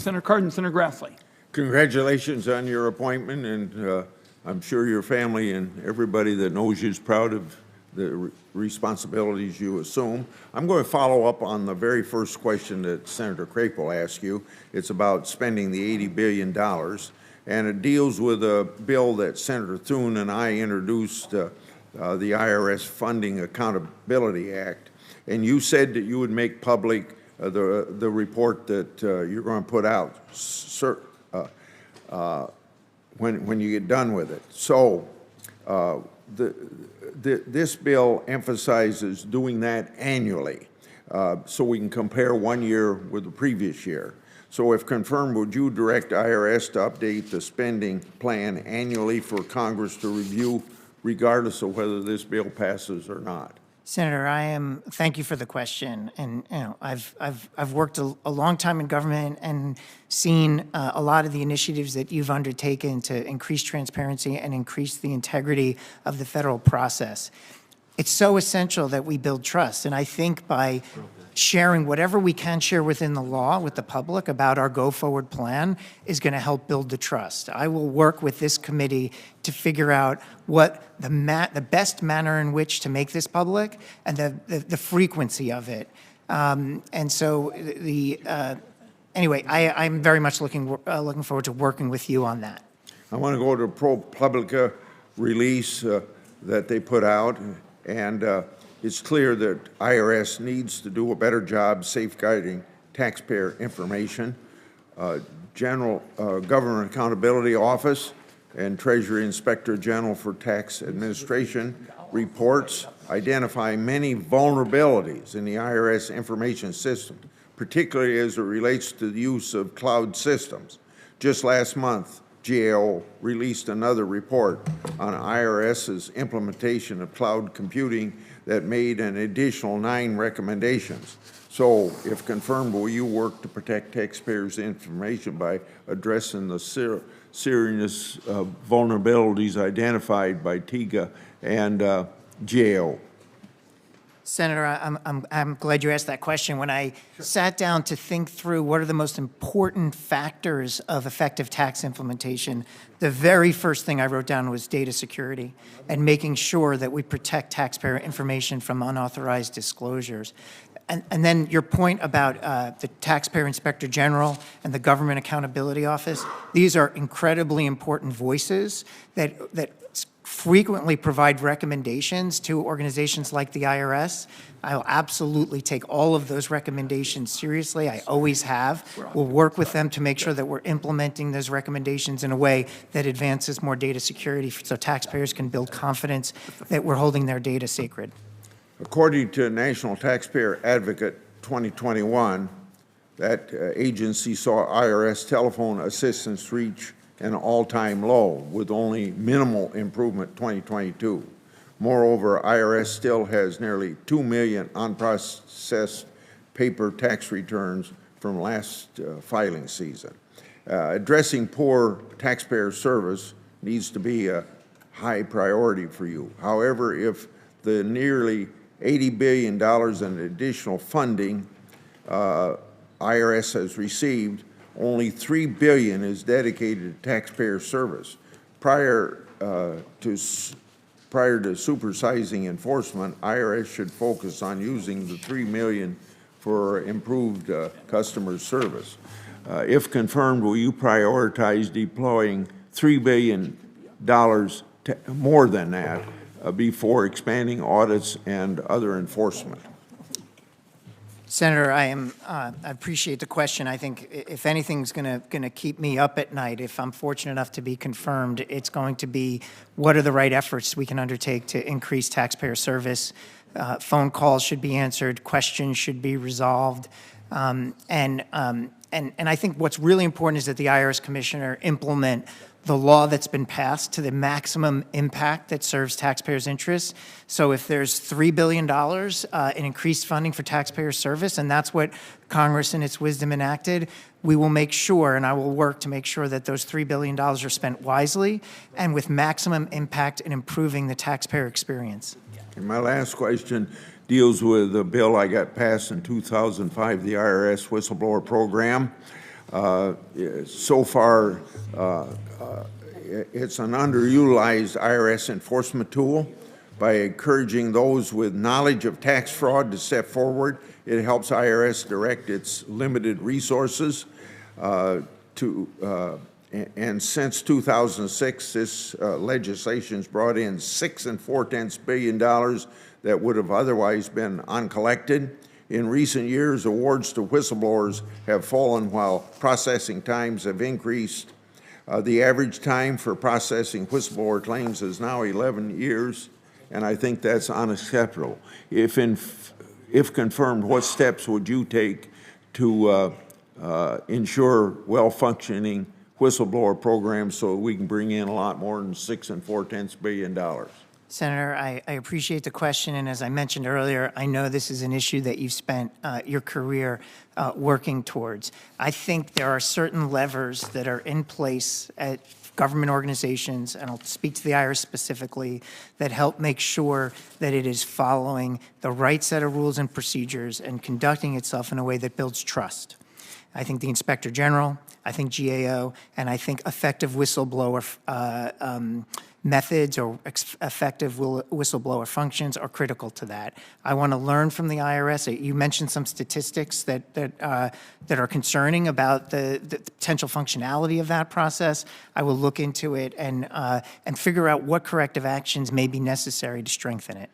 Senator Cardin and Senator Grassley. Congratulations on your appointment, and I'm sure your family and everybody that knows you is proud of the responsibilities you assume. I'm going to follow up on the very first question that Senator Crapo asked you. It's about spending the $80 billion, and it deals with a bill that Senator Thune and I introduced, the IRS Funding Accountability Act. And you said that you would make public the report that you're going to put out when you get done with it. So this bill emphasizes doing that annually, so we can compare one year with the previous year. So if confirmed, would you direct IRS to update the spending plan annually for Congress to review, regardless of whether this bill passes or not? Senator, thank you for the question. And I've worked a long time in government and seen a lot of the initiatives that you've undertaken to increase transparency and increase the integrity of the federal process. It's so essential that we build trust. And I think by sharing whatever we can share within the law with the public about our go-forward plan is going to help build the trust. I will work with this committee to figure out what the best manner in which to make this public and the frequency of it. And so anyway, I'm very much looking forward to working with you on that. I want to go to ProPublica release that they put out, and it's clear that IRS needs to do a better job safeguarding taxpayer information. General Government Accountability Office and Treasury Inspector General for Tax Administration reports identify many vulnerabilities in the IRS information system, particularly as it relates to the use of cloud systems. Just last month, GAO released another report on IRS's implementation of cloud computing that made an additional 9 recommendations. So, if confirmed, will you work to protect taxpayers' information by addressing the serious vulnerabilities identified by TIGA and GAO? Senator, I'm glad you asked that question. When I sat down to think through what are the most important factors of effective tax implementation, the very first thing I wrote down was data security and making sure that we protect taxpayer information from unauthorized disclosures. And then your point about the Taxpayer Inspector General and the Government Accountability Office, these are incredibly important voices that frequently provide recommendations to organizations like the IRS. I'll absolutely take all of those recommendations seriously. I always have. We'll work with them to make sure that we're implementing those recommendations in a way that advances more data security so taxpayers can build confidence that we're holding their data sacred. According to National Taxpayer Advocate 2021, that agency saw IRS telephone assistance reach an all-time low with only minimal improvement 2022. Moreover, IRS still has nearly 2 million unprocessed paper tax returns from last filing season. Addressing poor taxpayer service needs to be a high priority for you. However, if the nearly $80 billion in additional funding IRS has received, only $3 billion is dedicated to taxpayer service. Prior to supersizing enforcement, IRS should focus on using the $3 million for improved customer service. If confirmed, will you prioritize deploying $3 billion more than that before expanding audits and other enforcement? Senator, I appreciate the question. I think if anything's going to keep me up at night, if I'm fortunate enough to be confirmed, it's going to be what are the right efforts we can undertake to increase taxpayer service. Phone calls should be answered, questions should be resolved, and I think what's really important is that the IRS Commissioner implement the law that's been passed to the maximum impact that serves taxpayers' interests. So if there's $3 billion in increased funding for taxpayer service, and that's what Congress in its wisdom enacted, we will make sure, and I will work to make sure that those $3 billion are spent wisely and with maximum impact in improving the taxpayer experience. And my last question deals with a bill I got passed in 2005, the IRS Whistleblower Program. So far, it's an underutilized IRS enforcement tool. By encouraging those with knowledge of tax fraud to step forward, it helps IRS direct its limited resources and since 2006, this legislation's brought in $6.4 billion that would have otherwise been uncollected. In recent years, awards to whistleblowers have fallen while processing times have increased. The average time for processing whistleblower claims is now 11 years, and I think that's unacceptable. If confirmed, what steps would you take to ensure well-functioning whistleblower programs so we can bring in a lot more than $6.4 billion? Senator, I appreciate the question, and as I mentioned earlier, I know this is an issue that you've spent your career working towards. I think there are certain levers that are in place at government organizations, and I'll speak to the IRS specifically, that help make sure that it is following the right set of rules and procedures and conducting itself in a way that builds trust. I think the Inspector General, I think GAO, and I think effective whistleblower methods or effective whistleblower functions are critical to that. I want to learn from the IRS. You mentioned some statistics that are concerning about the potential functionality of that process. I will look into it and figure out what corrective actions may be necessary to strengthen it.